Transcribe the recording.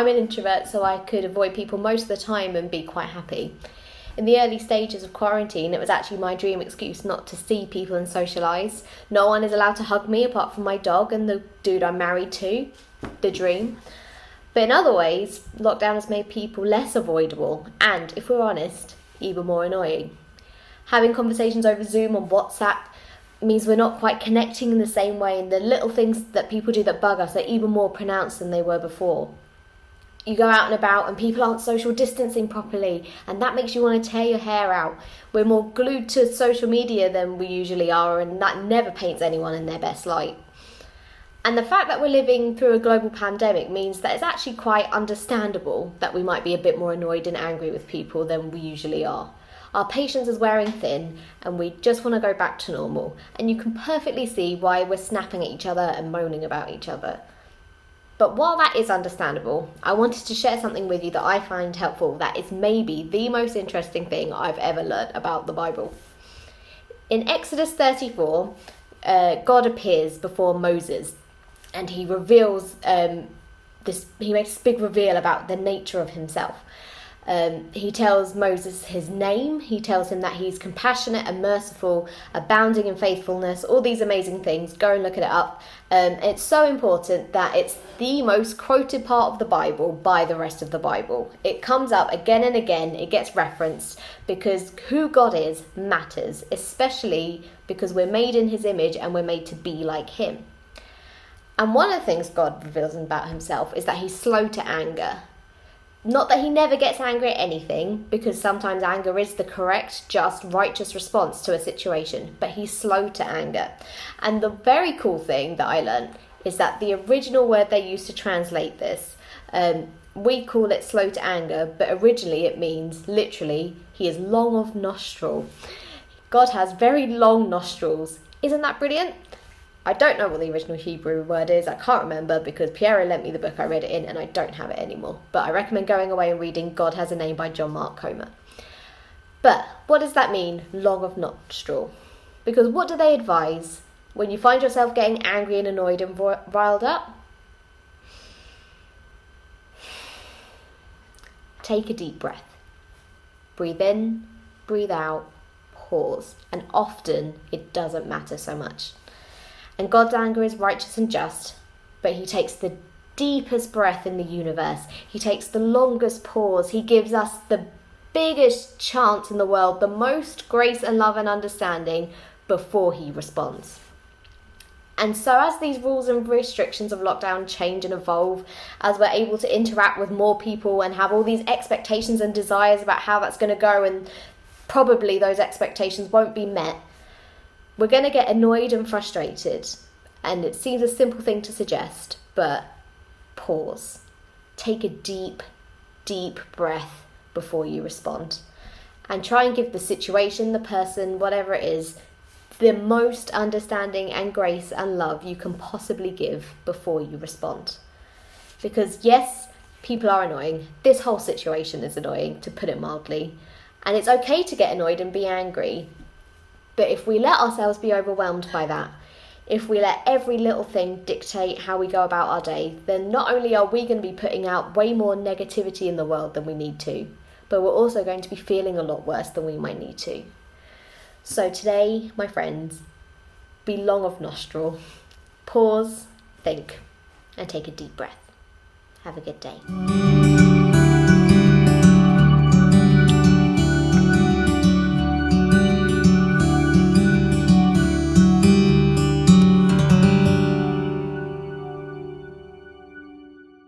I'm an introvert, so I could avoid people most of the time and be quite happy. In the early stages of quarantine, it was actually my dream excuse not to see people and socialise. No one is allowed to hug me apart from my dog and the dude I'm married to. The dream. But in other ways, lockdown has made people less avoidable and, if we're honest, even more annoying. Having conversations over Zoom or WhatsApp means we're not quite connecting in the same way, and the little things that people do that bug us are even more pronounced than they were before. You go out and about and people aren't social distancing properly, and that makes you want to tear your hair out. We're more glued to social media than we usually are, and that never paints anyone in their best light. And the fact that we're living through a global pandemic means that it's actually quite understandable that we might be a bit more annoyed and angry with people than we usually are. Our patience is wearing thin and we just want to go back to normal. And you can perfectly see why we're snapping at each other and moaning about each other. But while that is understandable, I wanted to share something with you that I find helpful that is maybe the most interesting thing I've ever learnt about the Bible. In Exodus 34, God appears before Moses and he reveals he makes a big reveal about the nature of himself. He tells Moses his name, he tells him that he's compassionate and merciful, abounding in faithfulness, all these amazing things. Go and look it up. It's so important that it's the most quoted part of the Bible by the rest of the Bible. It comes up again and again, it gets referenced because who God is matters, especially because we're made in his image and we're made to be like him. And one of the things God reveals about himself is that he's slow to anger. Not that he never gets angry at anything, because sometimes anger is the correct, just, righteous response to a situation, but he's slow to anger. And the very cool thing that I learned is that the original word they used to translate this, we call it slow to anger, but originally it means, literally, he is long of nostril. God has very long nostrils. Isn't that brilliant? I don't know what the original Hebrew word is. I can't remember because Piero lent me the book I read it in and I don't have it anymore. But I recommend going away and reading God Has a Name by John Mark Comer. But what does that mean, long of nostril? Because what do they advise when you find yourself getting angry and annoyed and riled up? Take a deep breath. Breathe in, breathe out, pause. And often it doesn't matter so much. And God's anger is righteous and just, but he takes the deepest breath in the universe. He takes the longest pause. He gives us the biggest chance in the world, the most grace and love and understanding before he responds. And so as these rules and restrictions of lockdown change and evolve, as we're able to interact with more people and have all these expectations and desires about how that's going to go, and probably those expectations won't be met, we're going to get annoyed and frustrated, and it seems a simple thing to suggest, but pause. Take a deep, deep breath before you respond, and try and give the situation, the person, whatever it is, the most understanding and grace and love you can possibly give before you respond. Because yes, people are annoying. This whole situation is annoying, to put it mildly, and it's okay to get annoyed and be angry. But if we let ourselves be overwhelmed by that, if we let every little thing dictate how we go about our day, then not only are we going to be putting out way more negativity in the world than we need to, but we're also going to be feeling a lot worse than we might need to. So today, my friends, be long of nostril, pause, think, and take a deep breath. Have a good day.